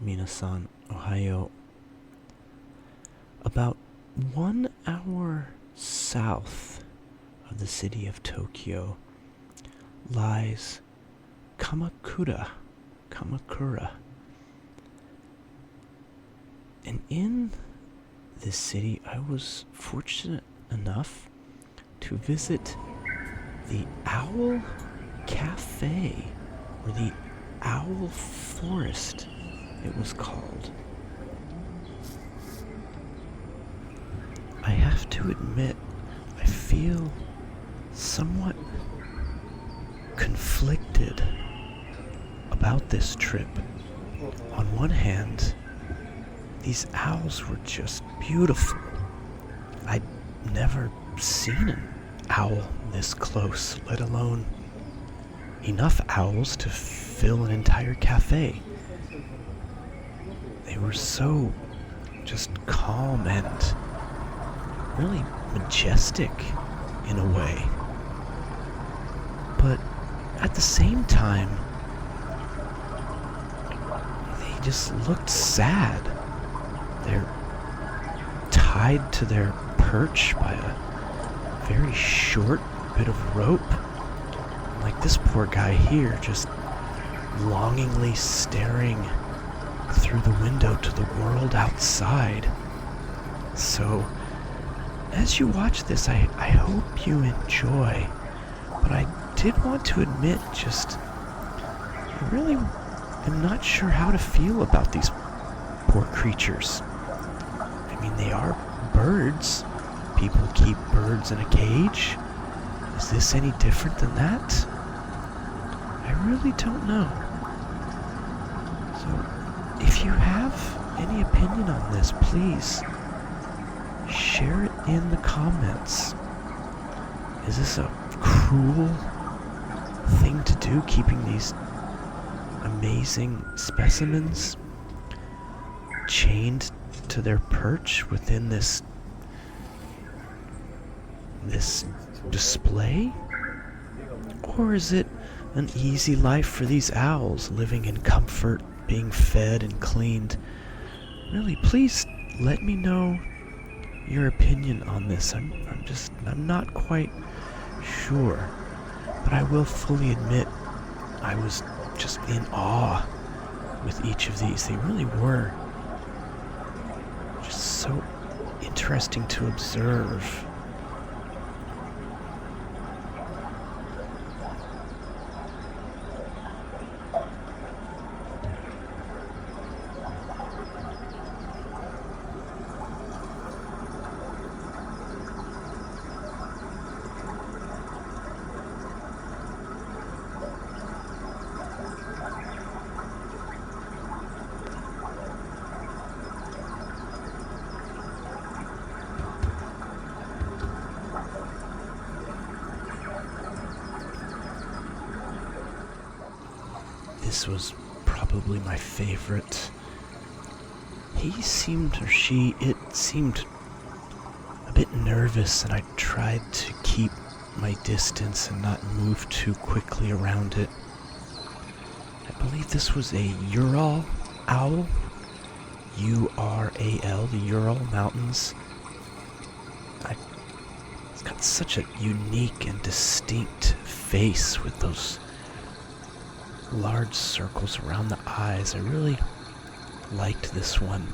minasan, ohayo. About 1 hour south of the city of Tokyo lies Kamakura. And in this city, I was fortunate enough to visit the Owl Cafe, or the Owl Forest, it was called. I have to admit, I feel somewhat conflicted about this trip. On one hand, these owls were just beautiful. I'd never seen an owl this close, let alone enough owls to fill an entire cafe. They were so just calm and really majestic in a way. But at the same time, they just looked sad. They're tied to their perch by a very short bit of rope. Like this poor guy here, just longingly staring through the window to the world outside. So, as you watch this, I hope you enjoy. But I did want to admit, I really am not sure how to feel about these poor creatures. I mean, they are birds. People keep birds in a cage. Is this any different than that? I really don't know. So, if you have any opinion on this, please share it in the comments. Is this a cruel thing to do, keeping these amazing specimens chained to their perch within this display? Or is it an easy life for these owls, living in comfort, being fed and cleaned? Really, please let me know your opinion on this. I'm not quite sure, but I will fully admit I was just in awe with each of these. They really were just so interesting to observe. This was probably my favorite. It seemed a bit nervous, and I tried to keep my distance and not move too quickly around it. I believe this was a Ural owl. U-R-A-L, the Ural Mountains. It's got such a unique and distinct face with those large circles around the eyes. I really liked this one,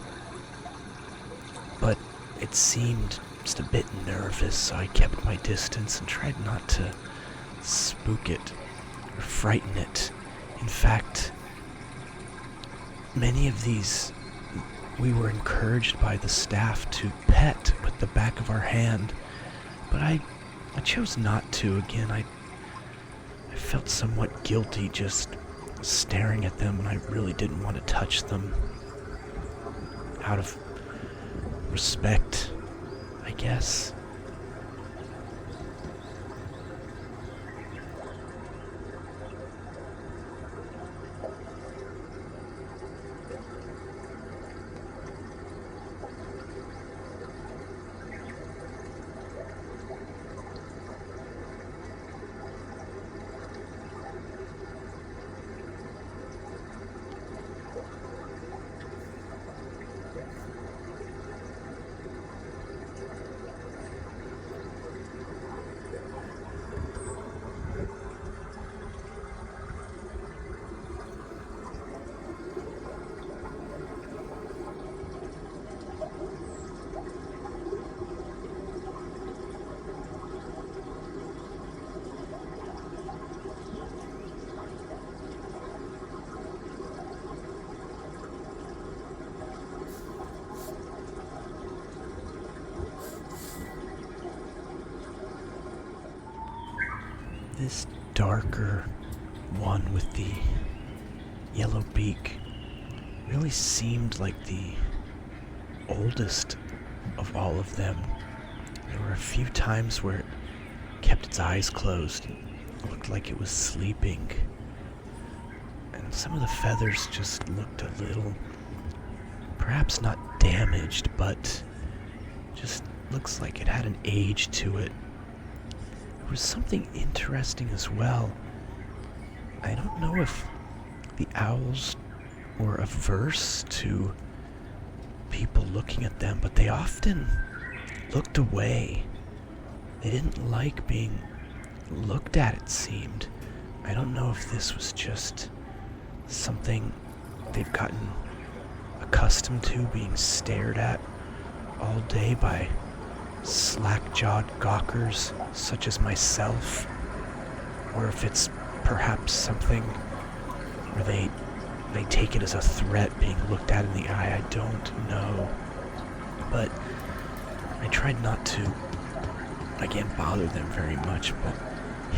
but it seemed just a bit nervous, so I kept my distance and tried not to spook it or frighten it. In fact, many of these we were encouraged by the staff to pet with the back of our hand, but I chose not to. Again, I felt somewhat guilty just staring at them, and I really didn't want to touch them out of respect, I guess. This darker one with the yellow beak really seemed like the oldest of all of them. There were a few times where it kept its eyes closed. It looked like it was sleeping. And some of the feathers just looked a little, perhaps not damaged, but just looks like it had an age to it. There was something interesting as well. I don't know if the owls were averse to people looking at them, but they often looked away. They didn't like being looked at, it seemed. I don't know if this was just something they've gotten accustomed to, being stared at all day by slack-jawed gawkers such as myself, or if it's perhaps something where they take it as a threat being looked at in the eye. I don't know. But I tried not to, again, bother them very much, but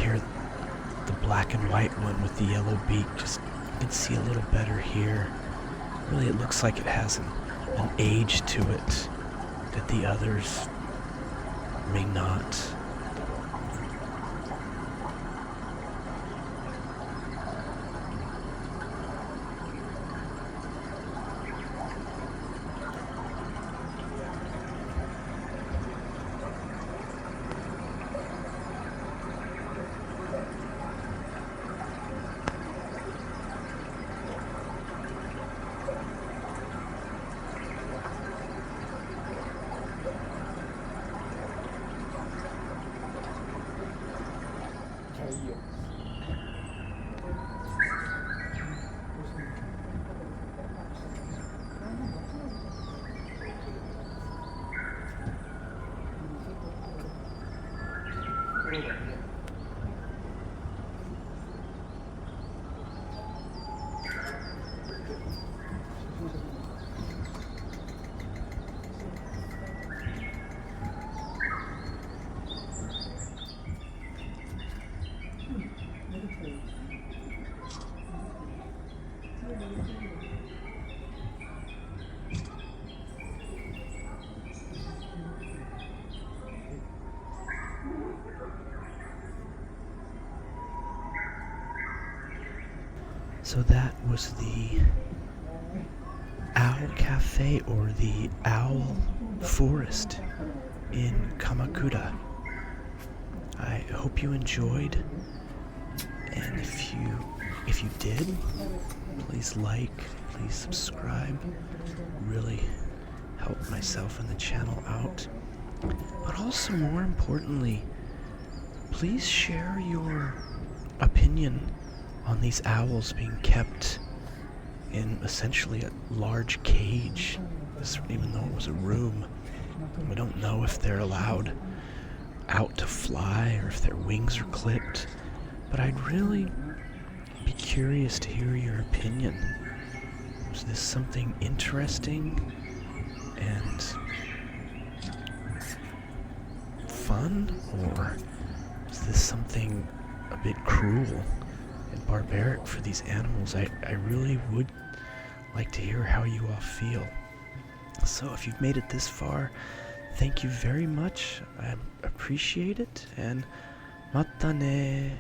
here, the black and white one with the yellow beak, just you can see a little better here. Really, it looks like it has an age to it that the others may not. So that was the Owl Cafe, or the Owl Forest in Kamakura. I hope you enjoyed, and if you did, please like, please subscribe. Really help myself and the channel out. But also, more importantly, please share your opinion on these owls being kept in essentially a large cage, even though it was a room. We don't know if they're allowed out to fly or if their wings are clipped, but I'd really be curious to hear your opinion. Was this something interesting and fun, or is this something a bit cruel and barbaric for these animals? I really would like to hear how you all feel. So if you've made it this far, thank you very much. I appreciate it, and mata ne.